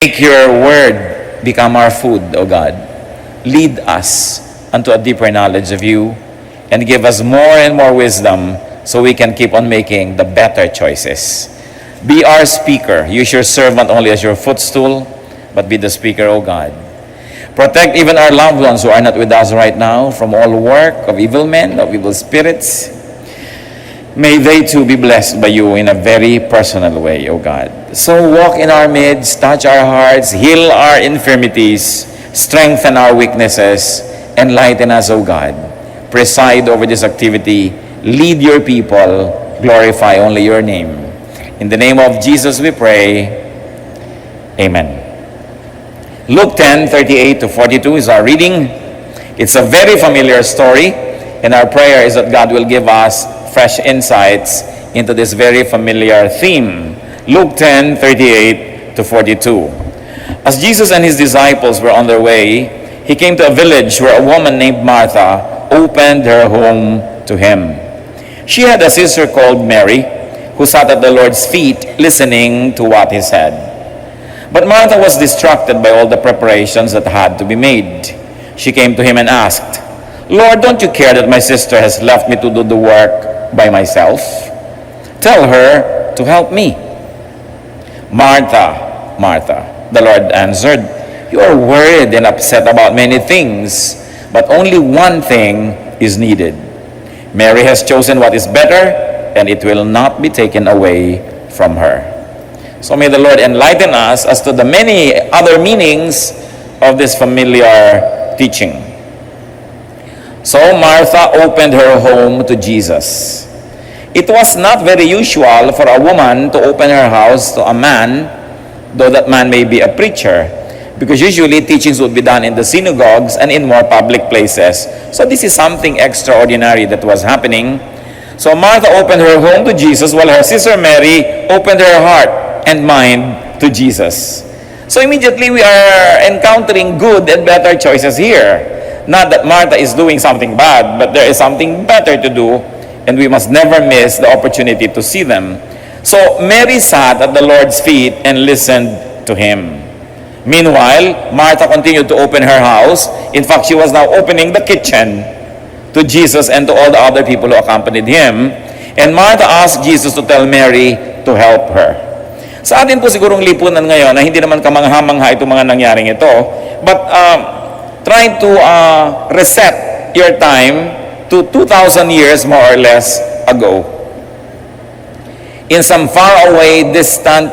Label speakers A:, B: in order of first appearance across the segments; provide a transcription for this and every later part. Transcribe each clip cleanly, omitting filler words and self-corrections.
A: Make your word become our food, O God. Lead us unto a deeper knowledge of you and give us more and more wisdom so we can keep on making the better choices. Be our speaker. Use your servant only as your footstool, but be the speaker, O God. Protect even our loved ones who are not with us right now from all work of evil men, of evil spirits. May they too be blessed by you in a very personal way, O God. So walk in our midst, touch our hearts, heal our infirmities, strengthen our weaknesses, enlighten us, O God. Preside over this activity, lead your people, glorify only your name. In the name of Jesus we pray. Amen. Luke 10:38-42 is our reading. It's a very familiar story, and our prayer is that God will give us fresh insights into this very familiar theme. Luke 10:38-42. As Jesus and his disciples were on their way, he came to a village where a woman named Martha opened her home to him. She had a sister called Mary, who sat at the Lord's feet listening to what he said. But Martha was distracted by all the preparations that had to be made. She came to him and asked, "Lord, don't you care that my sister has left me to do the work by myself? Tell her to help me." "Martha, Martha," the Lord answered, "you are worried and upset about many things, but only one thing is needed. Mary has chosen what is better, and it will not be taken away from her." So may the Lord enlighten us as to the many other meanings of this familiar teaching. So Martha opened her home to Jesus. It was not very usual for a woman to open her house to a man, though that man may be a preacher, because usually teachings would be done in the synagogues and in more public places. So this is something extraordinary that was happening. So Martha opened her home to Jesus, while her sister Mary opened her heart and mind to Jesus. So immediately we are encountering good and better choices here. Not that Martha is doing something bad, but there is something better to do, and we must never miss the opportunity to see them. So Mary sat at the Lord's feet and listened to him. Meanwhile, Martha continued to open her house. In fact, she was now opening the kitchen to Jesus and to all the other people who accompanied him. And Martha asked Jesus to tell Mary to help her. Sa atin po sigurong lipunan ngayon na hindi naman kamangha-mangha itong mga nangyaring ito, but try to reset your time to 2,000 years more or less ago. In some faraway, distant,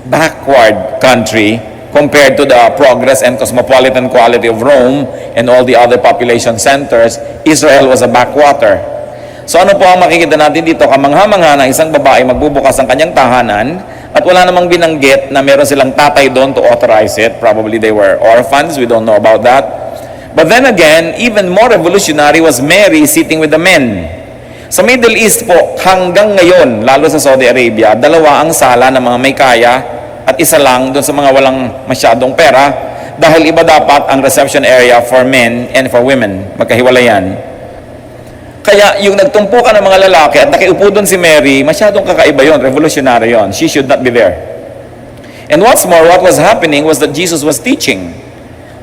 A: backward country compared to the progress and cosmopolitan quality of Rome and all the other population centers, Israel was a backwater. So ano po ang makikita natin dito? Kamangha-mangha na isang babae magbubukas ang kanyang tahanan at wala namang binanggit na meron silang tatay doon to authorize it. Probably they were orphans. We don't know about that. But then again, even more revolutionary was Mary sitting with the men. Sa Middle East po, hanggang ngayon, lalo sa Saudi Arabia, dalawa ang sala ng mga may kaya at isa lang doon sa mga walang masyadong pera dahil iba dapat ang reception area for men and for women. Magkahiwalay yan. Kaya yung nagtumpukan ng mga lalaki at nakiupo doon si Mary, masyadong kakaiba yon, revolutionary yon. She should not be there. And what's more, what was happening was that Jesus was teaching.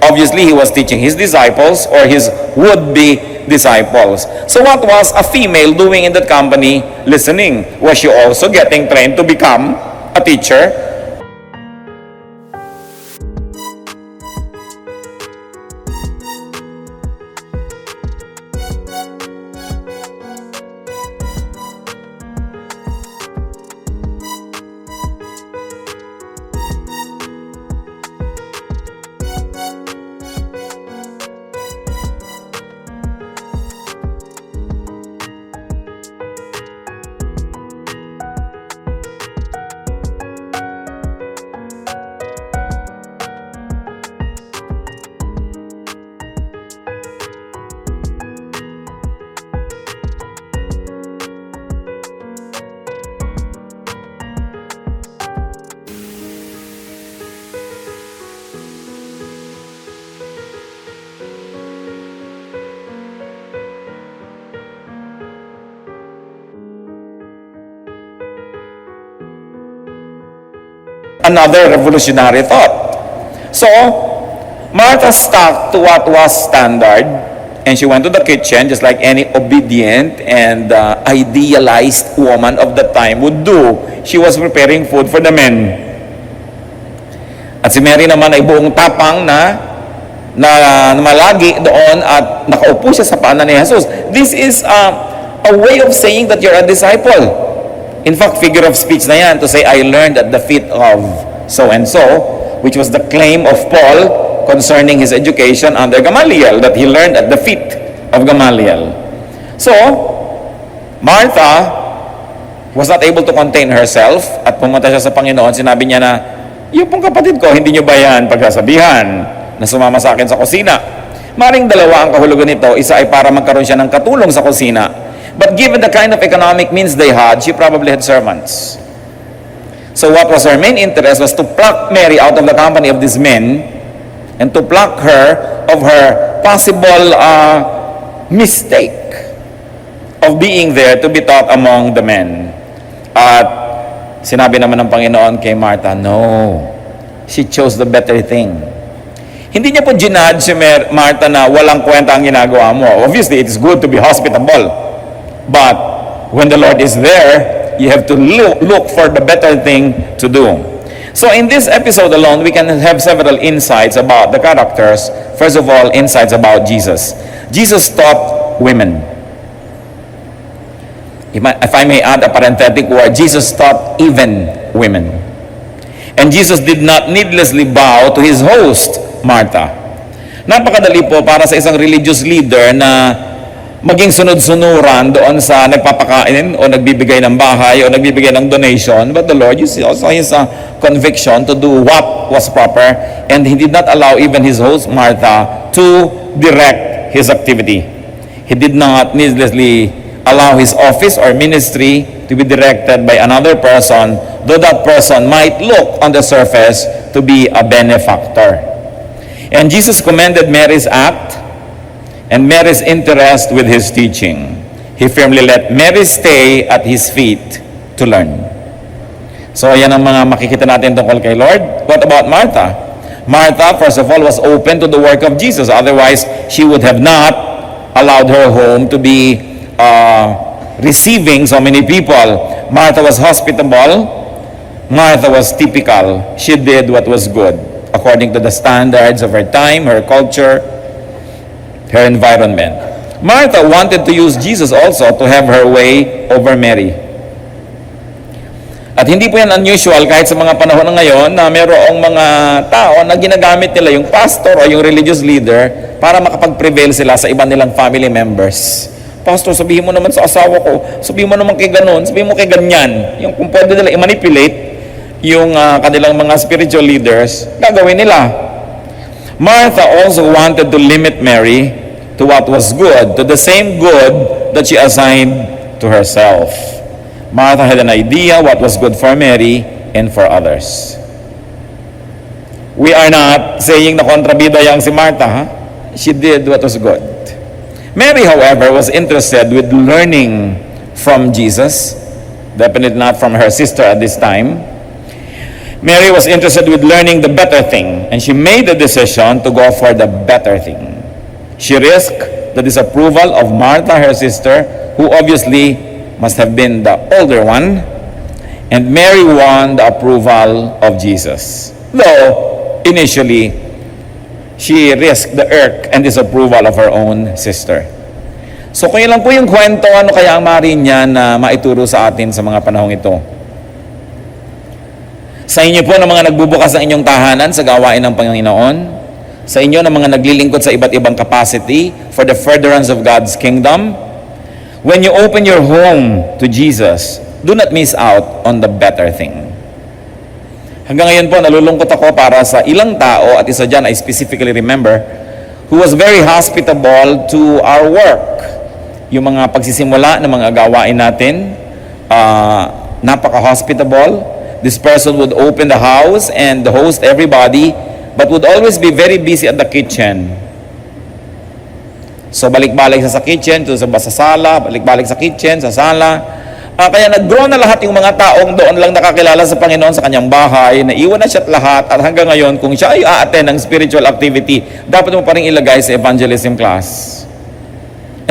A: Obviously, he was teaching his disciples or his would-be disciples. So what was a female doing in that company listening? Was she also getting trained to become a teacher? another revolutionary thought. So, Martha stuck to what was standard, and she went to the kitchen just like any obedient and idealized woman of the time would do. She was preparing food for the men. At si Mary naman ay buong tapang na malagi doon at nakaupo siya sa paanan ni Jesus. This is a way of saying that you're a disciple. In fact, figure of speech na yan to say, I learned at the feet of so-and-so, which was the claim of Paul concerning his education under Gamaliel, that he learned at the feet of Gamaliel. So, Martha was not able to contain herself at pumunta siya sa Panginoon. Sinabi niya na, yung pong kapatid ko, hindi niyo ba yan pagsasabihan na sumama sa akin sa kusina? Maring dalawa ang kahulugan nito. Isa ay para magkaroon siya ng katulong sa kusina. But given the kind of economic means they had, she probably had servants. So what was her main interest was to pluck Mary out of the company of these men and to pluck her of her possible mistake of being there to be taught among the men. At sinabi naman ng Panginoon kay Martha, no, she chose the better thing. Hindi niya po ginudge si Martha na walang kwenta ang ginagawa mo. Obviously, it is good to be hospitable. But when the Lord is there, you have to look for the better thing to do. So in this episode alone, we can have several insights about the characters. First of all, insights about Jesus. Jesus taught women. If I may add a parenthetic word, Jesus taught even women. And Jesus did not needlessly bow to his host, Martha. Napakadali po para sa isang religious leader na maging sunod-sunuran doon sa nagpapakain o nagbibigay ng bahay o nagbibigay ng donation. But the Lord, you see, also his conviction to do what was proper, and he did not allow even his host Martha to direct his activity. He did not needlessly allow his office or ministry to be directed by another person, though that person might look on the surface to be a benefactor. And Jesus commended Mary's act and Mary's interest with his teaching. He firmly let Mary stay at his feet to learn. So, yan ang mga makikita natin tungkol kay Lord. What about Martha? Martha, first of all, was open to the work of Jesus. Otherwise, she would have not allowed her home to be receiving so many people. Martha was hospitable. Martha was typical. She did what was good according to the standards of her time, her culture, her environment. Martha wanted to use Jesus also to have her way over Mary. At hindi po yan unusual kahit sa mga panahon na ngayon na mayroong mga tao na ginagamit nila yung pastor o yung religious leader para makapag-prevail sila sa iba nilang family members. Pastor, sabihin mo naman sa asawa ko, sabihin mo naman kay ganon, sabihin mo kay ganyan. Yung kung pwede nila i-manipulate yung kanilang mga spiritual leaders, gagawin nila. Martha also wanted to limit Mary to what was good, to the same good that she assigned to herself. Martha had an idea what was good for Mary and for others. We are not saying na kontrabida yang si Martha, ha? She did what was good. Mary, however, was interested with learning from Jesus, definitely not from her sister at this time. Mary was interested with learning the better thing, and she made the decision to go for the better thing. She risked the disapproval of Martha, her sister, who obviously must have been the older one, and Mary won the approval of Jesus. Though, initially, she risked the irk and disapproval of her own sister. So kung ilan po yung kwento, ano kaya ang maaaring niya na maituro sa atin sa mga panahong ito? Sa inyo po ng mga nagbubukas ng inyong tahanan sa gawain ng Panginoon, sa inyo ng mga naglilingkod sa iba't ibang capacity for the furtherance of God's kingdom, when you open your home to Jesus, do not miss out on the better thing. Hanggang ngayon po, nalulungkot ako para sa ilang tao, at isa dyan I specifically remember, who was very hospitable to our work. Yung mga pagsisimula ng mga gawain natin, napaka-hospitable. This person would open the house and host everybody, but would always be very busy at the kitchen. So balik-balik sa kitchen, sa sala, balik-balik sa kitchen, sa sala. Kaya nag-grow na lahat yung mga taong doon lang nakakilala sa Panginoon sa kanyang bahay, naiwan na siya at lahat, at hanggang ngayon, kung siya ay a-attend ng spiritual activity, dapat mo pa rin ilagay sa evangelism class.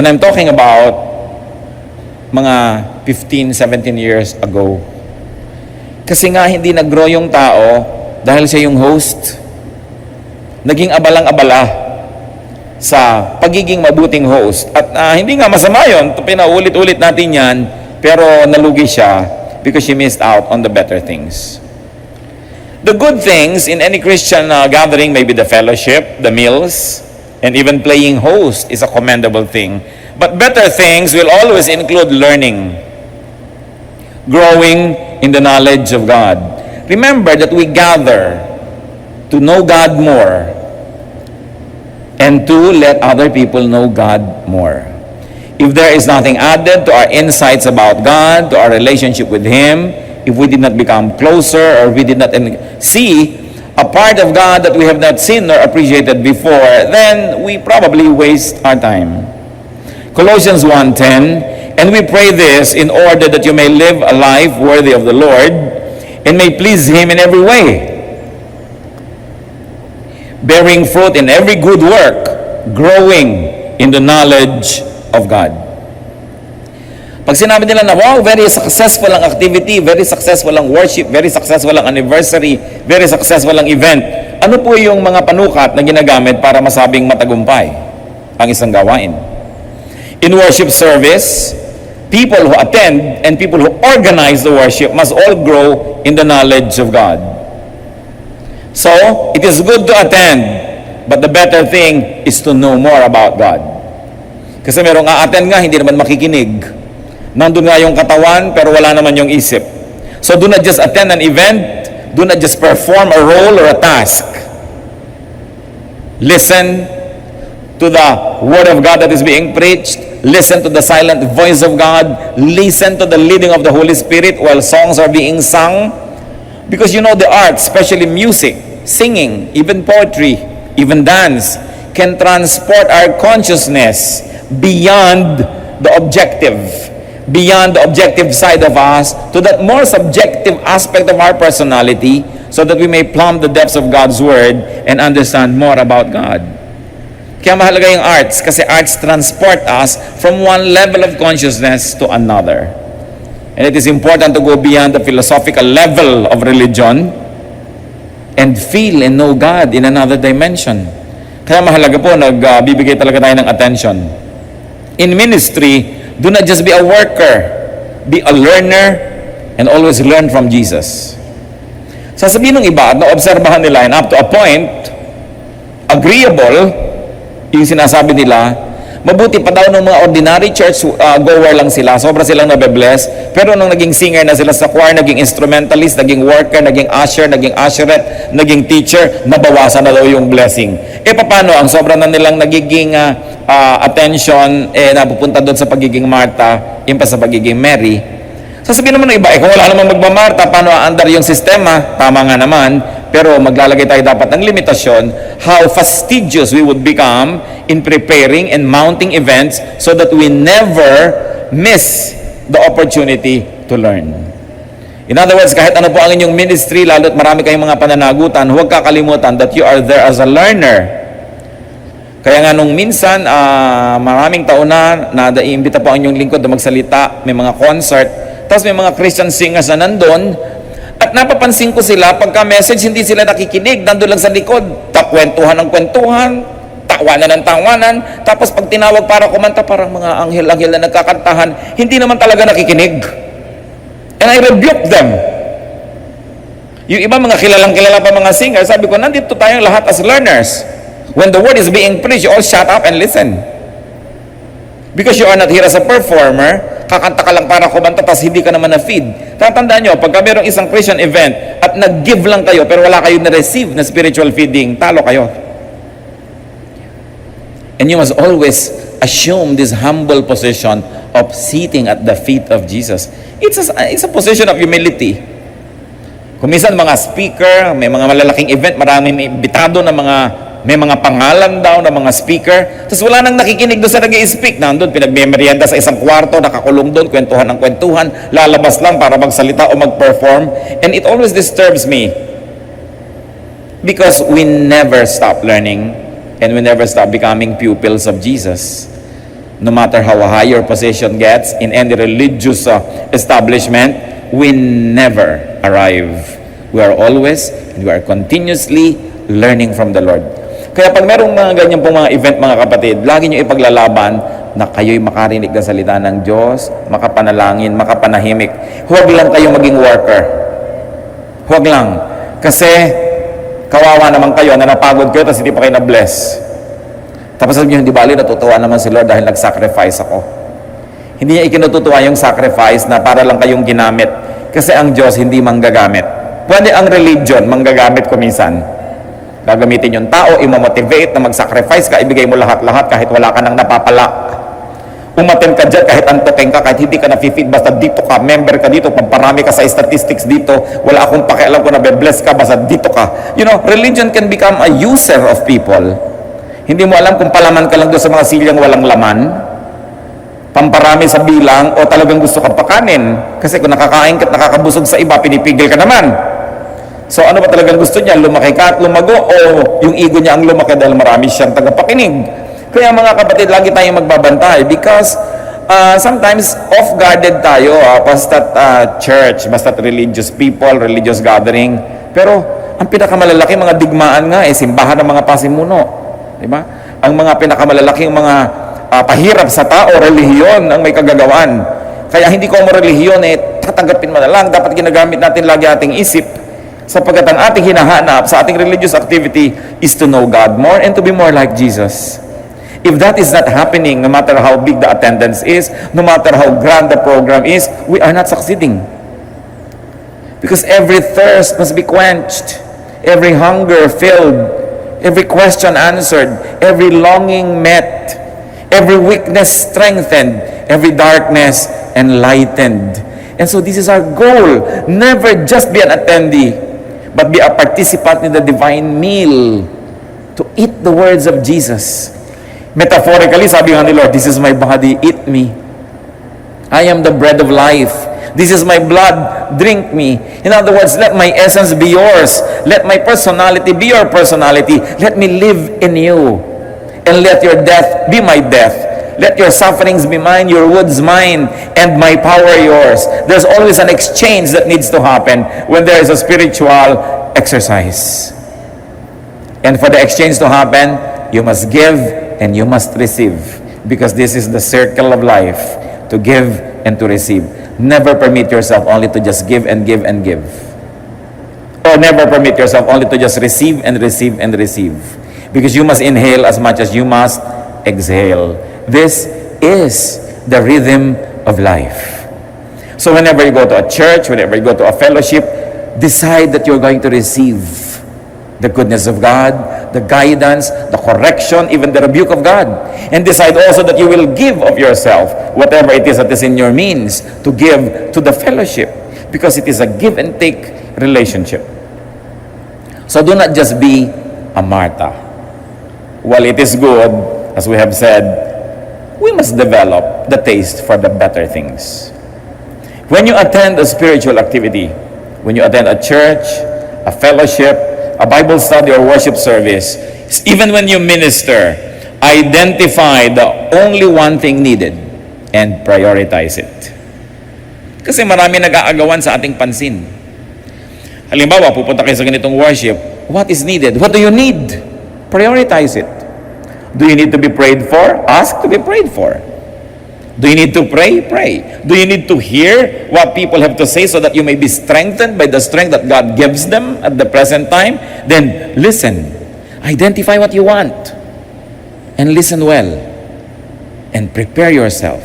A: And I'm talking about mga 15, 17 years ago. Kasi nga hindi nag-grow yung tao dahil siya yung host. Naging abalang-abala sa pagiging mabuting host. At hindi nga masama yun, pinaulit-ulit natin yan, pero nalugi siya because she missed out on the better things. The good things in any Christian gathering, maybe the fellowship, the meals, and even playing host is a commendable thing. But better things will always include learning, growing in the knowledge of God. Remember that we gather to know God more and to let other people know God more. If there is nothing added to our insights about God, to our relationship with Him, if we did not become closer or we did not see a part of God that we have not seen or appreciated before, then we probably waste our time. Colossians 1:10, and we pray this in order that you may live a life worthy of the Lord and may please Him in every way, bearing fruit in every good work, growing in the knowledge of God. Pag sinabi nila na, wow, very successful ang activity, very successful ang worship, very successful ang anniversary, very successful ang event, ano po yung mga panukat na ginagamit para masabing matagumpay ang isang gawain? In worship service, people who attend and people who organize the worship must all grow in the knowledge of God. So, it is good to attend, but the better thing is to know more about God. Kasi merong a-attend nga, hindi naman makikinig. Nandun nga yung katawan, pero wala naman yung isip. So do not just attend an event, do not just perform a role or a task. Listen to the Word of God that is being preached. Listen to the silent voice of God. Listen to the leading of the Holy Spirit while songs are being sung. Because you know the arts, especially music, singing, even poetry, even dance, can transport our consciousness beyond the objective side of us to that more subjective aspect of our personality, so that we may plumb the depths of God's Word and understand more about God. Kaya mahalaga yung arts, kasi arts transport us from one level of consciousness to another. And it is important to go beyond the philosophical level of religion and feel and know God in another dimension. Kaya mahalaga po, nagbibigay talaga tayo ng attention. In ministry, do not just be a worker, be a learner, and always learn from Jesus. Sasabihin ng iba at naobserbahan nila, and up to a point, agreeable yung sinasabi nila, mabuti pa daw ng mga ordinary church goer lang sila, sobra silang nabe-bless, pero nung naging singer na sila sa choir, naging instrumentalist, naging worker, naging usher, naging usherette, naging teacher, nabawasan na daw yung blessing. Paano ang sobra na nilang nagiging attention, napupunta doon sa pagiging Martha, imbes sa pagiging Mary. Sasabihin naman ng iba, kung wala namang magmamarta, paano aandar yung sistema? Tama nga naman, pero maglalagay tayo dapat ng limitasyon, how fastidious we would become in preparing and mounting events so that we never miss the opportunity to learn. In other words, kahit ano po ang inyong ministry, lalo't marami kayong mga pananagutan, huwag kakalimutan that you are there as a learner. Kaya nga nung minsan, maraming taon na naiimbita po ang inyong lingkod na magsalita, may mga concert, tapos may mga Christian singers na nandun, at napapansin ko sila, pagka message, hindi sila nakikinig, nandun lang sa likod, kwentuhan ng kwentuhan, tawanan ng tawanan, tapos pag tinawag para kumanta, parang mga anghel-anghel na nagkakantahan, hindi naman talaga nakikinig. And I rebuke them. Yung iba mga kilalang-kilala pa mga singers, sabi ko, nandito tayong lahat as learners. When the word is being preached, you all shut up and listen. Because you are not here as a performer, kakanta ka lang para kumanta, tapos hindi ka naman na-feed. Tatandaan nyo, pagka mayroong isang Christian event, at nag-give lang kayo, pero wala kayo na-receive na spiritual feeding, talo kayo. And you must always assume this humble position of sitting at the feet of Jesus. It's a position of humility. Kung minsan mga speaker, may mga malalaking event, maraming imbitado na mga may mga pangalan daw ng mga speaker, tapos wala nang nakikinig doon sa nag-i-speak. Nandun, pinagmemeryenda sa isang kwarto, nakakulong doon, kwentuhan ng kwentuhan, lalabas lang para magsalita o mag-perform. And it always disturbs me because we never stop learning and we never stop becoming pupils of Jesus. No matter how high your position gets in any religious establishment, we never arrive. We are always and we are continuously learning from the Lord. Kaya pag merong mga ganyan pong mga event, mga kapatid, lagi nyo ipaglalaban na kayo'y makarinig ng salita ng Diyos, makapanalangin, makapanahimik. Huwag lang kayo maging worker. Huwag lang. Kasi kawawa naman kayo na napagod kayo tapos hindi pa kayo na-bless. Tapos sabi nyo, hindi bali, natutuwa naman si Lord dahil nag-sacrifice ako. Hindi niya ikinututuwa yung sacrifice na para lang kayong ginamit. Kasi ang Diyos hindi manggagamit. Pwede ang religion, manggagamit ko minsan. Gagamitin yung tao, imomotivate na mag-sacrifice ka, ibigay mo lahat-lahat kahit wala ka nang napapala. Umaten ka dyan kahit antoking ka, kahit hindi ka na-feed, basta dito ka, member ka dito, pagparami ka sa statistics dito, wala akong pakialam ko na be-bless ka, basta dito ka. You know, religion can become a user of people. Hindi mo alam kung palaman ka lang doon sa mga silyang walang laman, pamparami sa bilang, o talagang gusto kang pakanin. Kasi kung nakakain ka at nakakabusog sa iba, pinipigil ka naman. So ano ba talagang gusto niya? Lumaki ka at lumago o yung ego niya ang lumaki dahil marami siyang tagapakinig? Kaya mga kapatid, lagi tayong magbabantay because sometimes off-guarded tayo basta't church, basta't religious people, religious gathering. Pero ang pinakamalalaki mga digmaan nga simbahan ng mga pasimuno. Diba? Ang mga pinakamalalaking mga pahirap sa tao, relihiyon ang may kagagawan. Kaya hindi ko mo relihiyon tatanggapin mo na lang. Dapat ginagamit natin lagi ating isip. Sapagkat ang ating hinahanap sa ating religious activity is to know God more and to be more like Jesus. If that is not happening, no matter how big the attendance is, no matter how grand the program is, we are not succeeding. Because every thirst must be quenched, every hunger filled, every question answered, every longing met, every weakness strengthened, every darkness enlightened. And so this is our goal. Never just be an attendee, but be a participant in the divine meal, to eat the words of Jesus. Metaphorically, sabi nga ni Lord, this is my body, eat me. I am the bread of life. This is my blood, drink me. In other words, let my essence be yours. Let my personality be your personality. Let me live in you. And let your death be my death. Let your sufferings be mine, your wounds mine, and my power yours. There's always an exchange that needs to happen when there is a spiritual exercise. And for the exchange to happen, you must give and you must receive. Because this is the circle of life, to give and to receive. Never permit yourself only to just give and give and give. Or never permit yourself only to just receive and receive and receive. Because you must inhale as much as you must exhale. This is the rhythm of life. So whenever you go to a church, whenever you go to a fellowship, decide that you're going to receive the goodness of God, the guidance, the correction, even the rebuke of God. And decide also that you will give of yourself, whatever it is that is in your means, to give to the fellowship. Because it is a give and take relationship. So do not just be a Martha. While it is good, as we have said, we must develop the taste for the better things. When you attend a spiritual activity, when you attend a church, a fellowship, a Bible study or worship service, even when you minister, identify the only one thing needed and prioritize it. Kasi marami nag-aagawan sa ating pansin. Halimbawa, pupunta kayo sa ganitong worship, what is needed? What do you need? Prioritize it. Do you need to be prayed for? Ask to be prayed for. Do you need to pray? Pray. Do you need to hear what people have to say so that you may be strengthened by the strength that God gives them at the present time? Then listen. Identify what you want. And listen well. And prepare yourself.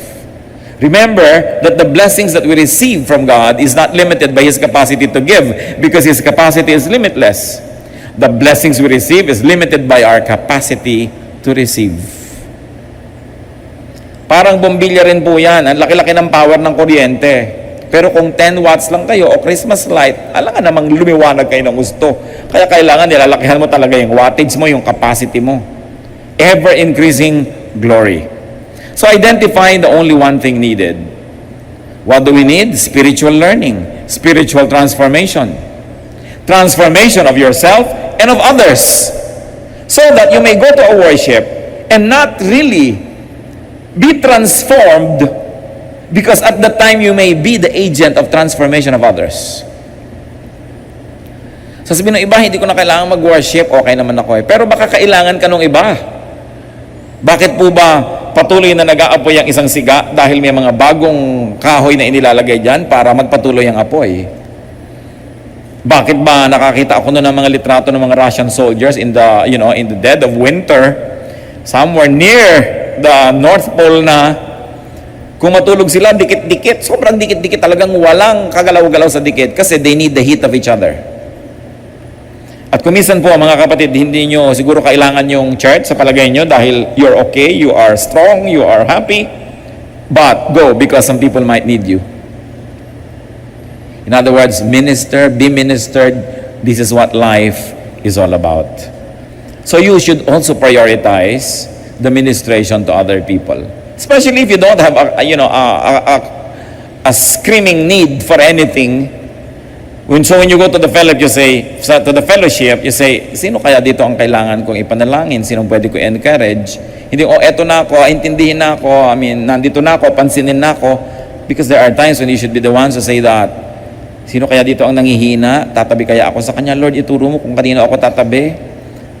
A: Remember that the blessings that we receive from God is not limited by His capacity to give, because His capacity is limitless. The blessings we receive is limited by our capacity to receive. Parang bombilya rin po yan. Ang laki-laki ng power ng kuryente. Pero kung 10 watts lang kayo o Christmas light, alam nga namang lumiwanag kayo ng gusto. Kaya kailangan nilalakihan mo talaga yung wattage mo, yung capacity mo. Ever-increasing glory. So identify the only one thing needed. What do we need? Spiritual learning, spiritual transformation. Transformation of yourself and of others. So that you may go to a worship and not really be transformed, because at that time you may be the agent of transformation of others. Sasabihin ng iba, hindi ko na kailangan mag-worship, okay naman ako eh. Pero baka kailangan ka nung iba. Bakit po ba patuloy na nag-aapoy ang isang siga dahil may mga bagong kahoy na inilalagay dyan para magpatuloy ang apoy? Bakit ba nakakita ako noon ng mga litrato ng mga Russian soldiers in the, in the dead of winter, somewhere near the North Pole na kung matulog sila, dikit-dikit, sobrang dikit-dikit, talagang walang kagalaw-galaw sa dikit kasi they need the heat of each other. At kumisan po mga kapatid, hindi nyo siguro kailangan yung church sa palagay nyo dahil you're okay, you are strong, you are happy, but go because some people might need you. In other words, minister, be ministered. This is what life is all about. So you should also prioritize the ministration to other people. Especially if you don't have a screaming need for anything. When you go to the fellowship, you say, sino kaya dito ang kailangan kong ipanalangin? Sino pwede ko encourage? Hindi, eto na ako, intindihin na ako, nandito na ako, pansinin na ako. Because there are times when you should be the ones to say that, sino kaya dito ang nangihina? Tatabi kaya ako sa kanya? Lord, ituro mo kung kanino ako tatabi.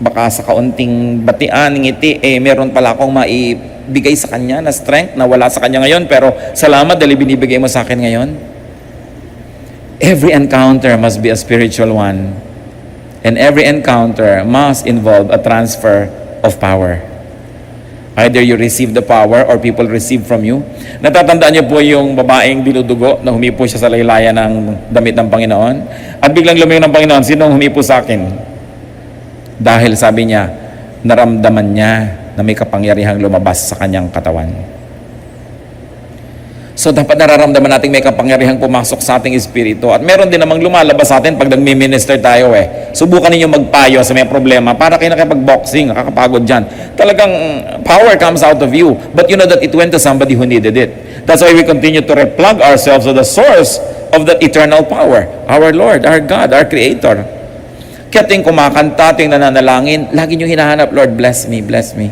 A: Baka sa kaunting batian, ngiti, meron pala akong maibigay sa kanya na strength na wala sa kanya ngayon, pero salamat dahil binibigay mo sa akin ngayon. Every encounter must be a spiritual one. And every encounter must involve a transfer of power. Either you receive the power or people receive from you. Natatandaan niyo po yung babaeng dinudugo na humipo siya sa laylayan ng damit ng Panginoon. At biglang lumayo ng Panginoon, sinong humipo sa akin? Dahil sabi niya, naramdaman niya na may kapangyarihang lumabas sa kanyang katawan. So dapat nararamdaman natin may kapangyarihang pumasok sa ating espiritu. At meron din namang lumalabas sa atin pag nagmi-minister tayo eh. Subukan ninyo magpayo sa may problema para kayo nakipag-boxing, nakakapagod dyan. Talagang power comes out of you. But you know that it went to somebody who needed it. That's why we continue to replug ourselves to the source of that eternal power. Our Lord, our God, our Creator. Kaya ting kumakanta, ting nananalangin, lagi nyo hinahanap, Lord, bless me, bless me.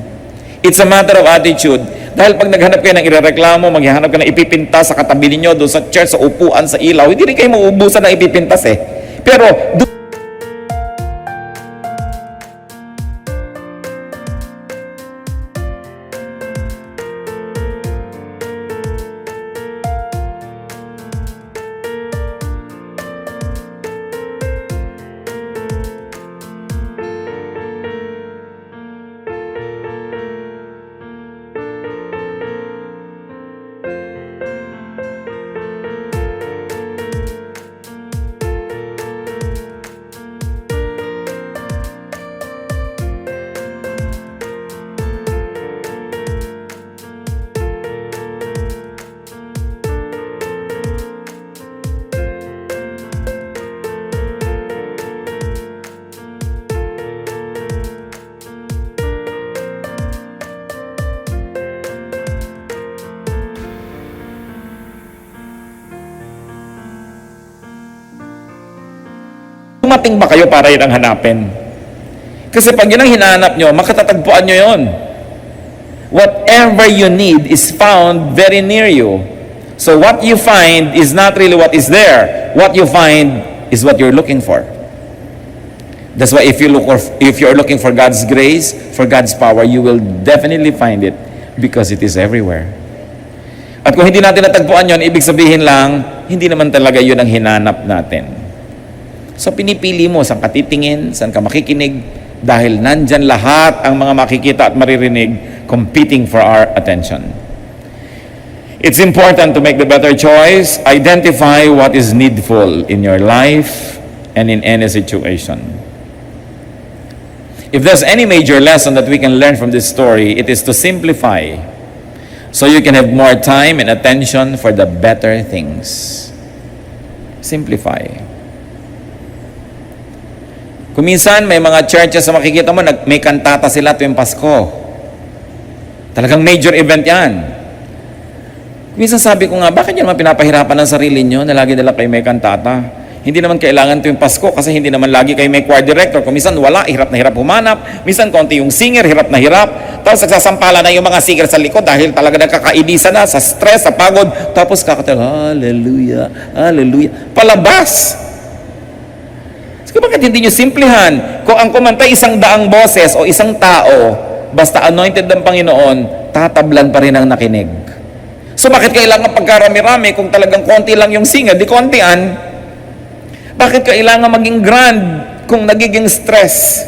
A: It's a matter of attitude. Dahil pag naghanap kayo ng irereklamo, maghahanap ka ng ipipintas sa katabi ninyo, doon sa church, sa upuan, sa ilaw, hindi rin kayo mauubusan ng ipipintas eh. Pero, dumating ba kayo para yun ang hanapin? Kasi pag yun ang hinahanap nyo, makatatagpuan nyo yun. Whatever you need is found very near you. So what you find is not really what is there. What you find is what you're looking for. That's why if you're looking for God's grace, for God's power, you will definitely find it because it is everywhere. At kung hindi natin natagpuan yun, ibig sabihin lang, hindi naman talaga yun ang hinanap natin. So pinipili mo saan ka titingin, saan ka makikinig, dahil nandyan lahat ang mga makikita at maririnig competing for our attention. It's important to make the better choice. Identify what is needful in your life and in any situation. If there's any major lesson that we can learn from this story, it is to simplify so you can have more time and attention for the better things. Simplify. Kuminsan, may mga churches na makikita mo, may kantata sila tuwing Pasko. Talagang major event yan. Kuminsan sabi ko nga, bakit nyo naman pinapahirapan ang sarili nyo na lagi nila kayo may kantata? Hindi naman kailangan tuwing Pasko kasi hindi naman lagi kayo may choir director. Kung minsan wala, hirap na hirap humanap. Minsan konti yung singer, hirap na hirap. Tapos nagsasampala na yung mga singer sa likod dahil talaga nagkakainisa na sa stress, sa pagod. Tapos kakatal, hallelujah, hallelujah. Palabas! So, bakit hindi nyo simplihan? Kung ang kumanta 100 boses o isang tao, basta anointed ng Panginoon, tatablan pa rin ang nakinig. So bakit kailangan pagkarami-rami kung talagang konti lang yung singer, di kontian? Bakit kailangan maging grand kung nagiging stress?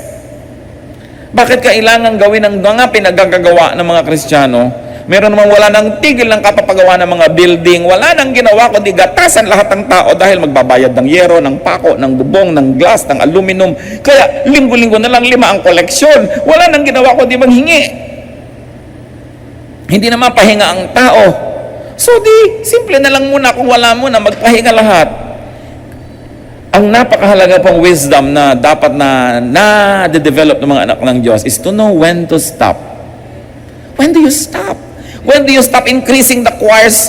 A: Bakit kailangan gawin ang mga pinagagagawa ng mga Kristiyano? Meron naman wala nang tigil ng kapapagawa ng mga building, wala nang ginawa kundi gatasan lahat ng tao dahil magbabayad ng yero, ng pako, ng bubong, ng glass, ng aluminum. Kaya linggo-linggo na lang 5 ang koleksyon. Wala nang ginawa kundi manghingi. Hindi naman pahinga ang tao. So di, simple na lang muna kung wala muna, magpahinga lahat. Ang napakahalaga pong wisdom na dapat na develop ng mga anak ng Diyos is to know when to stop. When do you stop? When do you stop increasing the choir's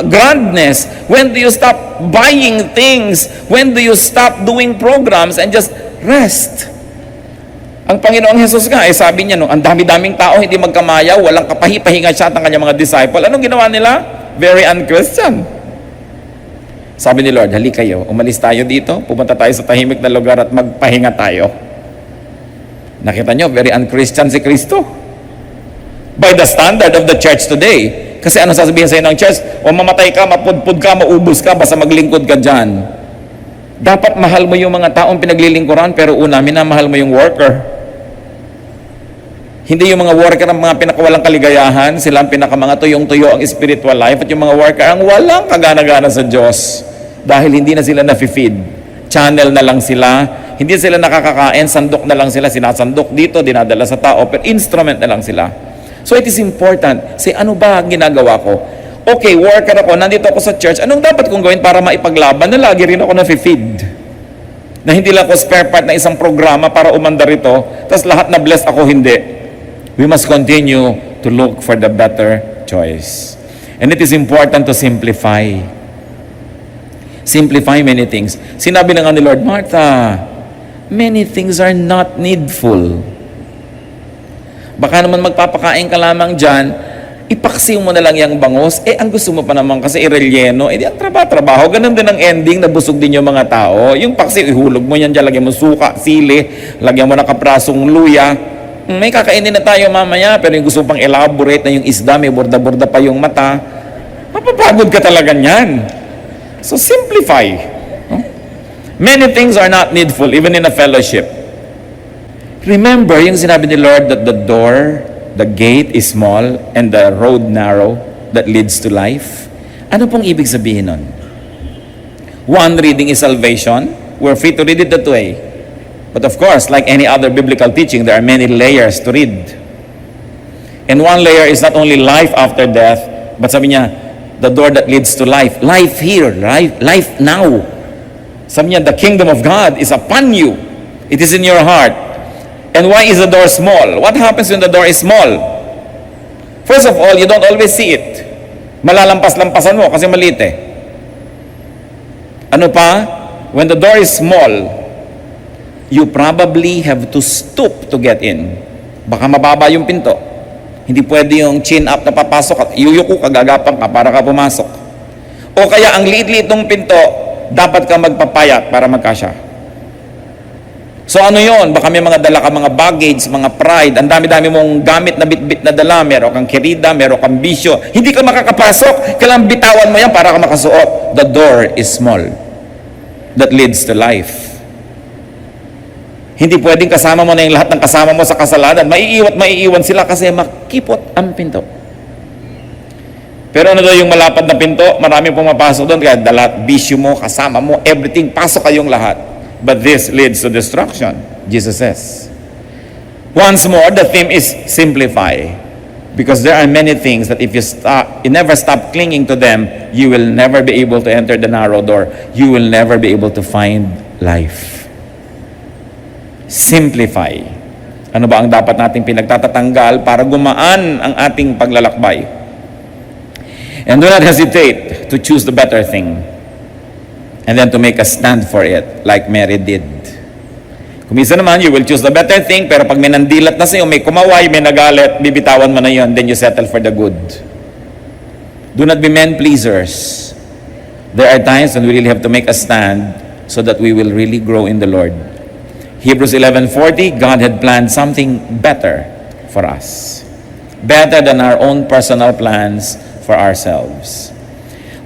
A: grandness? When do you stop buying things? When do you stop doing programs and just rest? Ang Panginoong Jesus nga, sabi niya, ang dami-daming tao hindi magkamayaw, walang kapahi-pahinga siya at ang kanyang mga disciple. Anong ginawa nila? Very un-Christian. Sabi ni Lord, hali kayo, umalis tayo dito, pupunta tayo sa tahimik na lugar at magpahinga tayo. Nakita nyo, very un-Christian si Kristo. By the standard of the church today. Kasi ano sasabihin sa inyo ng church? O mamatay ka, mapudpud ka, maubos ka, basta maglingkod ka dyan. Dapat mahal mo yung mga taong pinaglilingkuran, pero una, minamahal mo yung worker. Hindi yung mga worker ang mga pinakawalang kaligayahan, sila ang pinakamangato, yung tuyo ang spiritual life, at yung mga worker ang walang kagana-gana sa Diyos. Dahil hindi na sila na-feed. Channel na lang sila, hindi sila nakakakain, sandok na lang sila, sinasandok dito, dinadala sa tao, pero instrument na lang sila. So it is important, say ano ba ang ginagawa ko? Okay, worker ako, nandito ako sa church, anong dapat kong gawin para maipaglaban na lagi rin ako na-feed? Na hindi lang ako spare part na isang programa para umandar ito, tapos lahat na blessed ako, hindi. We must continue to look for the better choice. And it is important to simplify. Simplify many things. Sinabi na nga ni Lord, Martha, many things are not needful. Baka naman magpapakain ka lamang dyan, ipaksiw mo na lang yung bangus, ang gusto mo pa naman kasi irelyeno, di ang trabaho. Ganun din ang ending, nabusog din yung mga tao. Yung paksiw, ihulog mo yan dyan, lagyan mo suka, sili, lagyan mo na kaprasong luya. May kakainin na tayo mamaya, pero yung gusto pang elaborate na yung isda, may borda-borda pa yung mata, mapapagod ka talaga niyan. So simplify. Many things are not needful, even in a fellowship. Remember yung sinabi ni Lord that the gate is small and the road narrow that leads to life. Ano pong ibig sabihin nun? One reading is salvation. We're free to read it that way. But of course, like any other biblical teaching, there are many layers to read. And one layer is not only life after death, but sabi niya, the door that leads to life. Life here, life now. Sabi niya, the kingdom of God is upon you. It is in your heart. And why is the door small? What happens when the door is small? First of all, you don't always see it. Malalampas-lampasan mo kasi maliit eh. Ano pa? When the door is small, you probably have to stoop to get in. Baka mababa yung pinto. Hindi pwede yung chin up na papasok at yuyuko ka, gagapang ka para ka pumasok. O kaya ang liit-liit ng pinto, dapat ka magpapayat para magkasya. So ano yon? Baka may mga dala ka, mga baggage, mga pride, ang dami-dami mong gamit na bit-bit na dala, meron kang kirida, meron kang bisyo, hindi ka makakapasok, kailangan bitawan mo yan para ka makasuot. The door is small that leads to life. Hindi pwedeng kasama mo na yung lahat ng kasama mo sa kasalanan, maiiwan sila kasi makipot ang pinto. Pero ano daw yung malapad na pinto? Marami pumapasok doon, kaya dala, bisyo mo, kasama mo, everything, pasok kayong lahat. But this leads to destruction, Jesus says. Once more, the theme is simplify. Because there are many things that if you never stop clinging to them, you will never be able to enter the narrow door. You will never be able to find life. simplify. Ano ba ang dapat nating pinagtatatanggal para gumaan ang ating paglalakbay? And do not hesitate to choose the better thing and then to make a stand for it like Mary did. Kumisa naman, you will choose the better thing, pero pag may nandilat na sa'yo, may kumaway, may nagalit, bibitawan mo na yon, then you settle for the good. Do not be men pleasers. There are times when we really have to make a stand so that we will really grow in the Lord. Hebrews 11:40, God had planned something better for us. Better than our own personal plans for ourselves.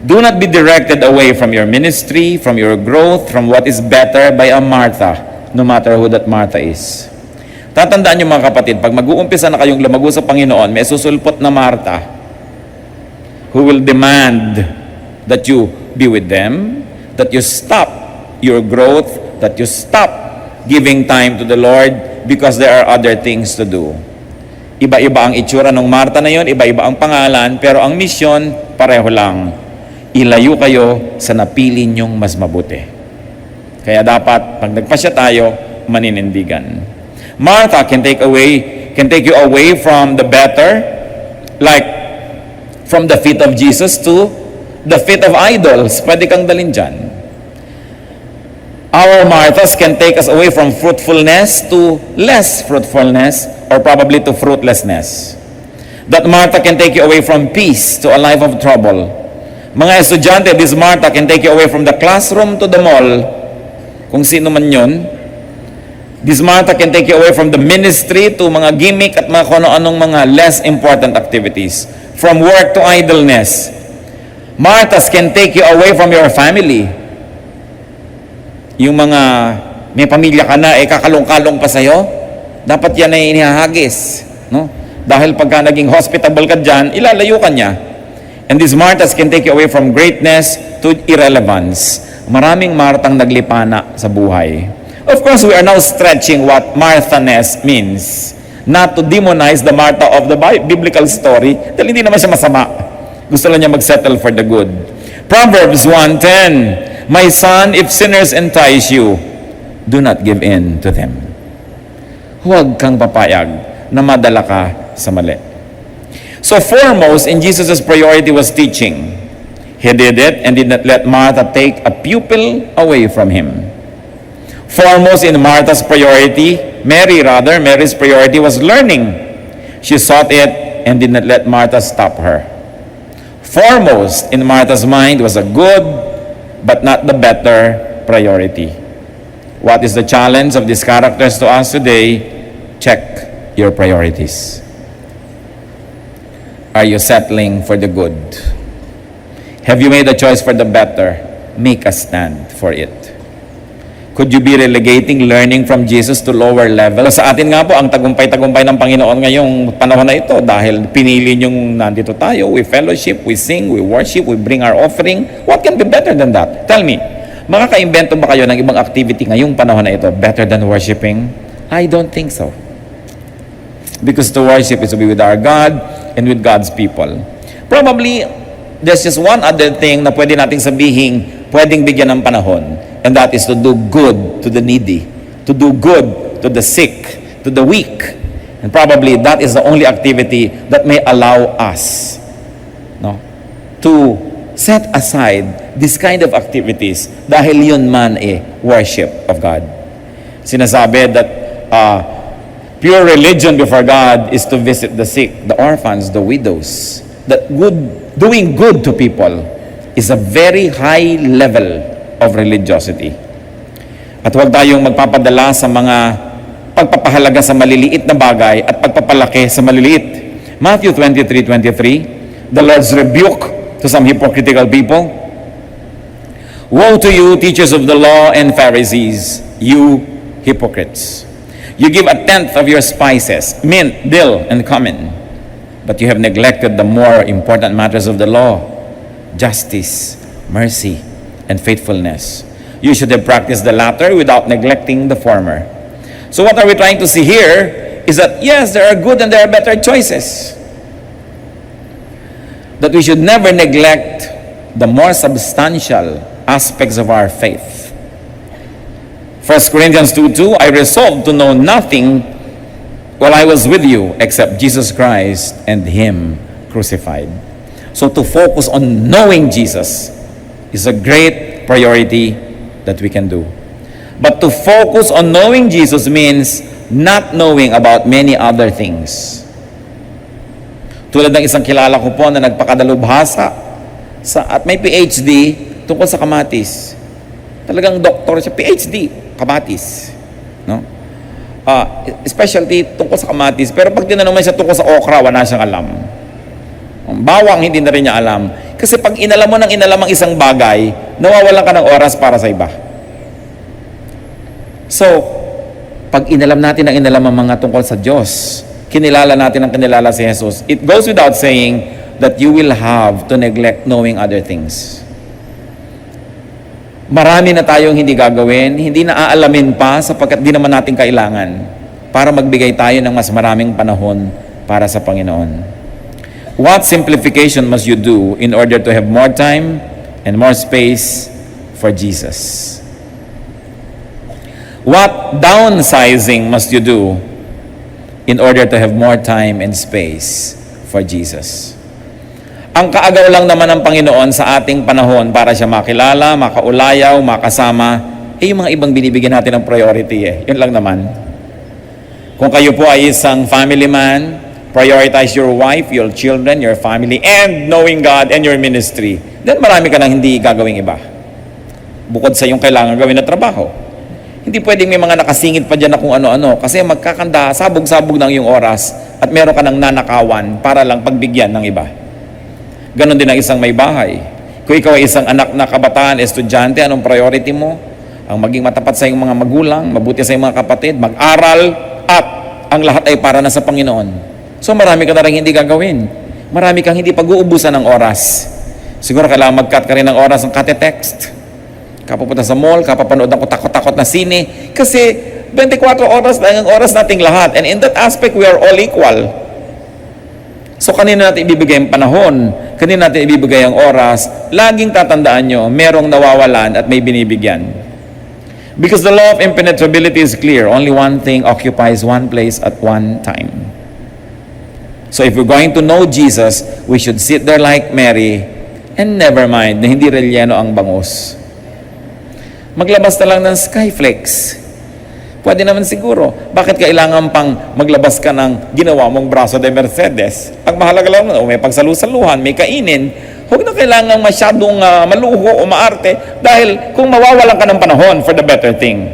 A: Do not be directed away from your ministry, from your growth, from what is better by a Martha, no matter who that Martha is. Tatandaan niyo mga kapatid, pag mag-uumpisa na kayong lumago sa Panginoon, may susulpot na Martha who will demand that you be with them, that you stop your growth, that you stop giving time to the Lord because there are other things to do. Iba-iba ang itsura ng Martha na yon, iba-iba ang pangalan, pero ang misyon, pareho lang. Ilayo kayo sa napili nyong mas mabuti. Kaya dapat, pag nagpasya tayo, maninindigan. Martha can take you away from the better, like from the feet of Jesus to the feet of idols. Pwede kang dalhin dyan. Our Marthas can take us away from fruitfulness to less fruitfulness, or probably to fruitlessness. That Martha can take you away from peace to a life of trouble. Mga estudyante, this Martha can take you away from the classroom to the mall, kung sino man yun. This Martha can take you away from the ministry to mga gimmick at mga kung anong mga less important activities. From work to idleness. Marthas can take you away from your family. Yung mga may pamilya ka na, kakalong-kalong pa sa'yo, dapat yan ay inihahagis. No? Dahil pagka naging hospitable ka dyan, ilalayo ka niya. And these Marthas can take you away from greatness to irrelevance. Maraming Martang naglipana sa buhay. Of course, we are now stretching what Marthaness means. Not to demonize the Martha of the biblical story, dahil hindi naman siya masama. Gusto lang niya mag-settle for the good. Proverbs 1:10, my son, if sinners entice you, do not give in to them. Huwag kang papayag na madala ka sa mali. So foremost in Jesus' priority was teaching. He did it and did not let Martha take a pupil away from him. Foremost in Martha's priority, Mary's priority was learning. She sought it and did not let Martha stop her. Foremost in Martha's mind was a good but not the better priority. What is the challenge of these characters to us today? Check your priorities. Are you settling for the good? Have you made a choice for the better? Make a stand for it. Could you be relegating learning from Jesus to lower level? Sa atin nga po, ang tagumpay-tagumpay ng Panginoon ngayong panahon na ito dahil pinili niyong nandito tayo, we fellowship, we sing, we worship, we bring our offering. What can be better than that? Tell me, makaka-invento ba kayo ng ibang activity ngayong panahon na ito better than worshiping? I don't think so. Because to worship is to be with our God and with God's people. Probably, there's just one other thing na pwede nating sabihin, pwedeng bigyan ng panahon. And that is to do good to the needy, to do good to the sick, to the weak. And probably that is the only activity that may allow us to set aside this kind of activities dahil yun man worship of God. Sinasabi that pure religion before God is to visit the sick, the orphans, the widows. That doing good to people is a very high level of religiosity. At huwag tayong magpapadala sa mga pagpapahalaga sa maliliit na bagay at pagpapalaki sa maliliit. Matthew 23:23, the Lord's rebuke to some hypocritical people. Woe to you, teachers of the law and Pharisees, you hypocrites! You give 1/10 of your spices, mint, dill, and cumin, but you have neglected the more important matters of the law, justice, mercy, and faithfulness. You should have practiced the latter without neglecting the former. So what are we trying to see here is that yes, there are good and there are better choices. That we should never neglect the more substantial aspects of our faith 1 Corinthians 2:2, I resolved to know nothing while I was with you except Jesus Christ and Him crucified. So to focus on knowing Jesus is a great priority that we can do. But to focus on knowing Jesus means not knowing about many other things. Tulad ng isang kilala ko po na nagpakadalubhasa at may PhD tungkol sa kamatis. Talagang doktor siya, PhD, kamatis. No? Specialty tungkol sa kamatis. Pero pag tinanong mo siya tungkol sa okra, wala siyang alam. Bawang, hindi na rin niya alam. Kasi pag inalam mo ng inalam ang isang bagay, nawawalan ka ng oras para sa iba. So, pag inalam natin ang inalam ang mga tungkol sa Diyos, kinilala natin ang kinilala si Jesus, it goes without saying that you will have to neglect knowing other things. Marami na tayong hindi gagawin, hindi na aalamin pa sapagkat di naman natin kailangan para magbigay tayo ng mas maraming panahon para sa Panginoon. What simplification must you do in order to have more time and more space for Jesus? What downsizing must you do in order to have more time and space for Jesus? Ang kaagaw lang naman ng Panginoon sa ating panahon para siya makilala, makaulayaw, makasama, yung mga ibang binibigyan natin ng priority Yun lang naman. Kung kayo po ay isang family man, prioritize your wife, your children, your family, and knowing God and your ministry. Then marami ka nang hindi gagawing iba. Bukod sa yung kailangan gawin na trabaho. Hindi pwedeng may mga nakasingit pa dyan na kung ano-ano kasi magkakanda, sabog-sabog ng yung oras at meron ka ng nanakawan para lang pagbigyan ng iba. Ganon din ang isang may bahay. Kung ikaw ay isang anak na kabataan, estudyante, anong priority mo? Ang maging matapat sa iyong mga magulang, mabuti sa iyong mga kapatid, mag-aral, at ang lahat ay para na sa Panginoon. So marami ka na rin hindi gagawin. Marami kang hindi pag-uubusan ng oras. Siguro kailangan mag-cut ka rin ng oras ng kate-text. Kapupunta sa mall, kapapanood ng takot-takot na sine. Kasi 24 oras lang ang oras nating lahat. And in that aspect, we are all equal. So kanina natin ibibigay ang panahon, kanina natin ibibigay ang oras, laging tatandaan nyo, merong nawawalan at may binibigyan. Because the law of impenetrability is clear. Only one thing occupies one place at one time. So if we're going to know Jesus, we should sit there like Mary and never mind na hindi relyeno ang bangus. Maglabas na lang ng skyflakes. Pwede naman siguro. Bakit kailangan pang maglabas ka ng ginawa mong braso de Mercedes? Ang mahalaga lang na may pagsalusaluhan, may kainin. Huwag na kailangan masyadong maluho o maarte dahil kung mawawalan ka ng panahon for the better thing.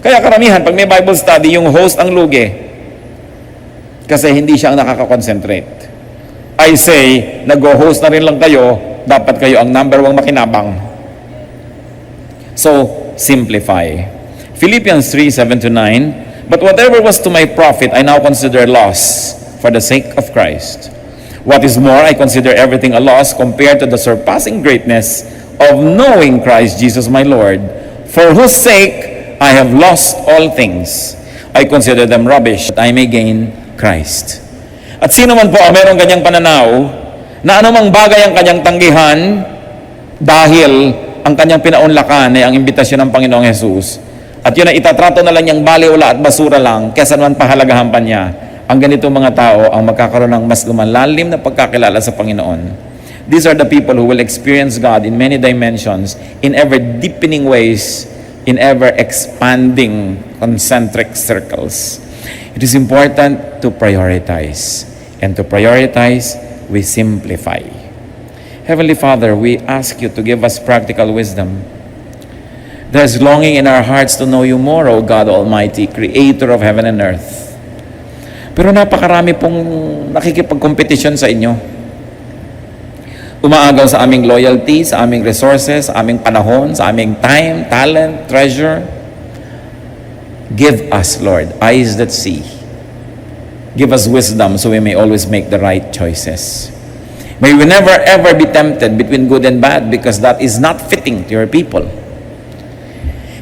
A: Kaya karamihan, pag may Bible study, yung host ang lugi. Kasi hindi siya ang nakaka-concentrate. I say, nag-host na rin lang kayo, dapat kayo ang number 1 makinabang. So, simplify. Philippians 3:7-9, but whatever was to my profit, I now consider loss for the sake of Christ. What is more, I consider everything a loss compared to the surpassing greatness of knowing Christ Jesus my Lord, for whose sake I have lost all things. I consider them rubbish, that I may gain Christ. At sino man po ang merong kanyang pananaw, na anumang bagay ang kanyang tanggihan, dahil ang kanyang pinaunlakan ay ang imbitasyon ng Panginoong Jesus, at yun ay itatrato na lang niyang baliwala at basura lang, kesa naman pahalagahan pa niya, ang ganito mga tao ang magkakaroon ng mas lumalalim na pagkakilala sa Panginoon. These are the people who will experience God in many dimensions, in ever deepening ways, in ever expanding concentric circles. It is important to prioritize. And to prioritize, we simplify. Heavenly Father, we ask you to give us practical wisdom. There's longing in our hearts to know you more, O God Almighty, Creator of heaven and earth. Pero napakarami pong nakikipagkompetisyon sa inyo. Umaagaw sa aming loyalty, sa aming resources, sa aming panahon, sa aming time, talent, treasure. Give us, Lord, eyes that see. Give us wisdom so we may always make the right choices. May we never ever be tempted between good and bad, because that is not fitting to your people.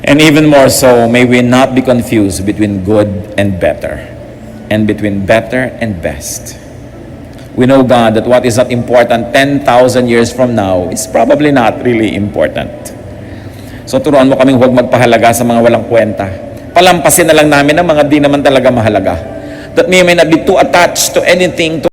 A: And even more so, may we not be confused between good and better, and between better and best. We know, God, that what is not important 10,000 years from now is probably not really important. So turuan mo kaming huwag magpahalaga sa mga walang kwenta. Palampasin na lang namin ang mga di naman talaga mahalaga. That we may not be too attached to anything,